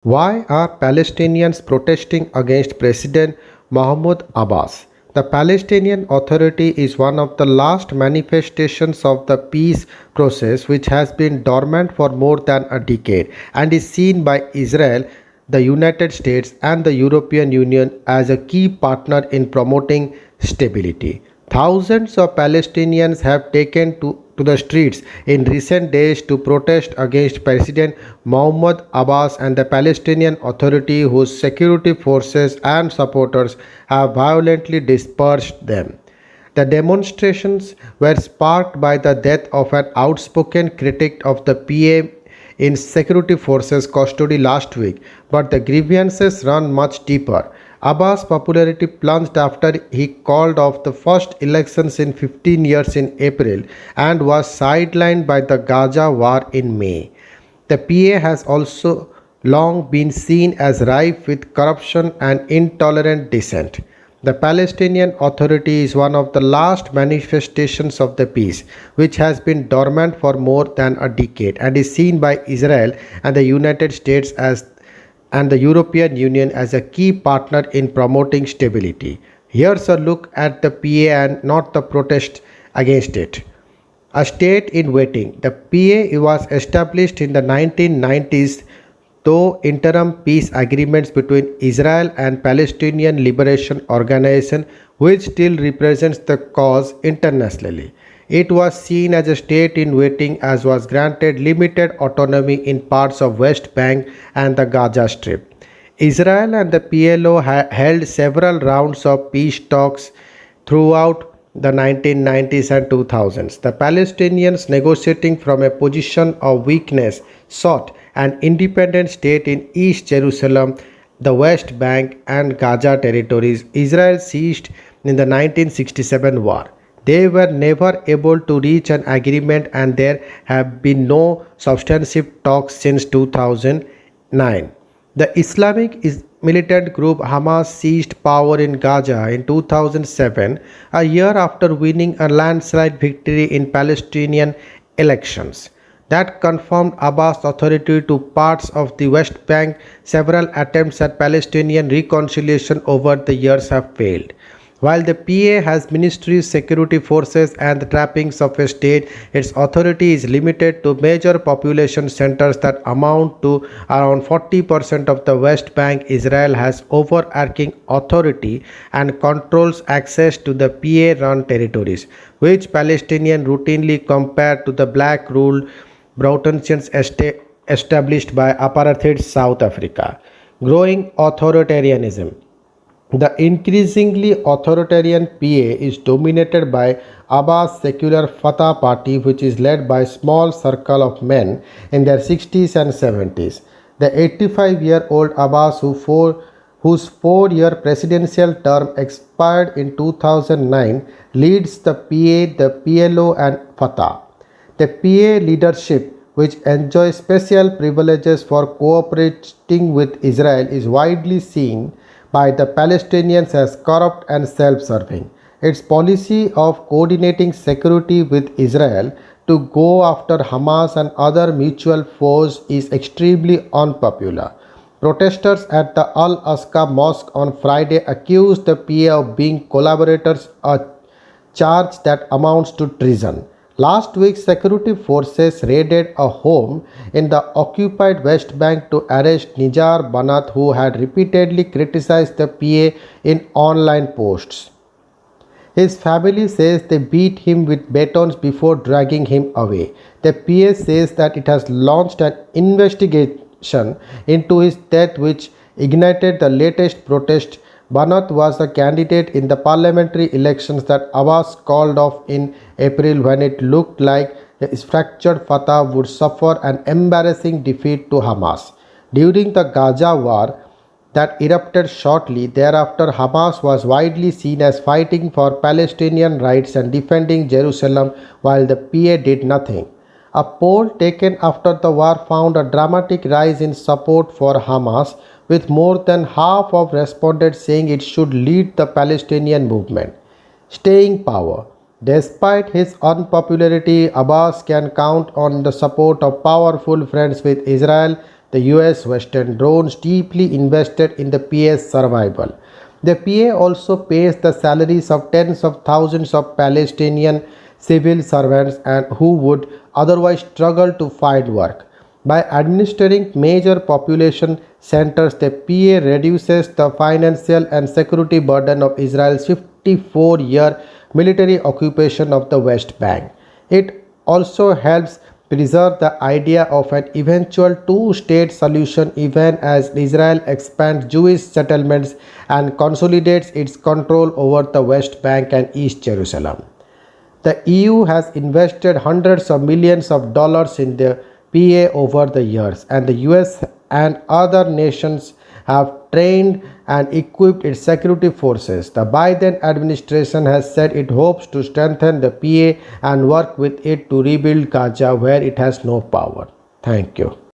Why are Palestinians protesting against President Mahmoud Abbas? The Palestinian Authority is one of the last manifestations of the peace process which has been dormant for more than a decade and is seen by Israel, the United States, and the European Union as a key partner in promoting stability. Thousands of Palestinians have taken to the streets in recent days to protest against President Mahmoud Abbas and the Palestinian Authority, whose security forces and supporters have violently dispersed them. The demonstrations were sparked by the death of an outspoken critic of the PA in security forces custody last week, but the grievances run much deeper. Abbas' popularity plunged after he called off the first elections in 15 years in April and was sidelined by the Gaza war in May. The PA has also long been seen as rife with corruption and intolerant dissent. The Palestinian Authority is one of the last manifestations of the peace, which has been dormant for more than a decade and is seen by Israel and the United States as and the European Union as a key partner in promoting stability. Here's a look at the PA and not the protest against it. A state in waiting. The PA was established in the 1990s though interim peace agreements between Israel and Palestinian Liberation Organization, which still represents the cause internationally. It was seen as a state in waiting as was granted limited autonomy in parts of West Bank and the Gaza Strip. Israel and the PLO held several rounds of peace talks throughout the 1990s and 2000s. The Palestinians, negotiating from a position of weakness, sought an independent state in East Jerusalem, the West Bank, and Gaza territories Israel seized in the 1967 war. They were never able to reach an agreement, and there have been no substantive talks since 2009. The militant group Hamas seized power in Gaza in 2007, a year after winning a landslide victory in Palestinian elections. That confirmed Abbas' authority to parts of the West Bank. Several attempts at Palestinian reconciliation over the years have failed. While the PA has ministries, security forces, and the trappings of a state, its authority is limited to major population centers that amount to around 40% of the West Bank. Israel has overarching authority and controls access to the PA run territories, which Palestinians routinely compare to the black rule Broughtonsians established by apartheid South Africa. Growing authoritarianism. The increasingly authoritarian PA is dominated by Abbas' secular Fatah party, which is led by a small circle of men in their 60s and 70s. The 85-year-old Abbas, whose four-year presidential term expired in 2009, leads the PA, the PLO, and Fatah. The PA leadership, which enjoys special privileges for cooperating with Israel, is widely seen by the Palestinians as corrupt and self-serving. Its policy of coordinating security with Israel to go after Hamas and other mutual foes is extremely unpopular. Protesters at the Al-Aqsa Mosque on Friday accused the PA of being collaborators, a charge that amounts to treason. Last week, security forces raided a home in the occupied West Bank to arrest Nijar Banat, who had repeatedly criticized the PA in online posts. His family says they beat him with batons before dragging him away. The PA says that it has launched an investigation into his death, which ignited the latest protest. Banat was a candidate in the parliamentary elections that Abbas called off in April when it looked like his fractured Fatah would suffer an embarrassing defeat to Hamas. During the Gaza war that erupted shortly thereafter, Hamas was widely seen as fighting for Palestinian rights and defending Jerusalem, while the PA did nothing. A poll taken after the war found a dramatic rise in support for Hamas, with more than half of respondents saying it should lead the Palestinian movement. Staying power. Despite his unpopularity, Abbas can count on the support of powerful friends with Israel, The US Western drones deeply invested in the PA's survival. The PA also pays the salaries of tens of thousands of Palestinian civil servants and who would otherwise struggle to find work. By administering major population centers, the PA reduces the financial and security burden of Israel's 54-year military occupation of the West Bank. It also helps preserve the idea of an eventual two-state solution even as Israel expands Jewish settlements and consolidates its control over the West Bank and East Jerusalem. The EU has invested hundreds of millions of dollars in the PA over the years, and the US and other nations have trained and equipped its security forces. The Biden administration has said it hopes to strengthen the PA and work with it to rebuild Gaza where it has no power. Thank you.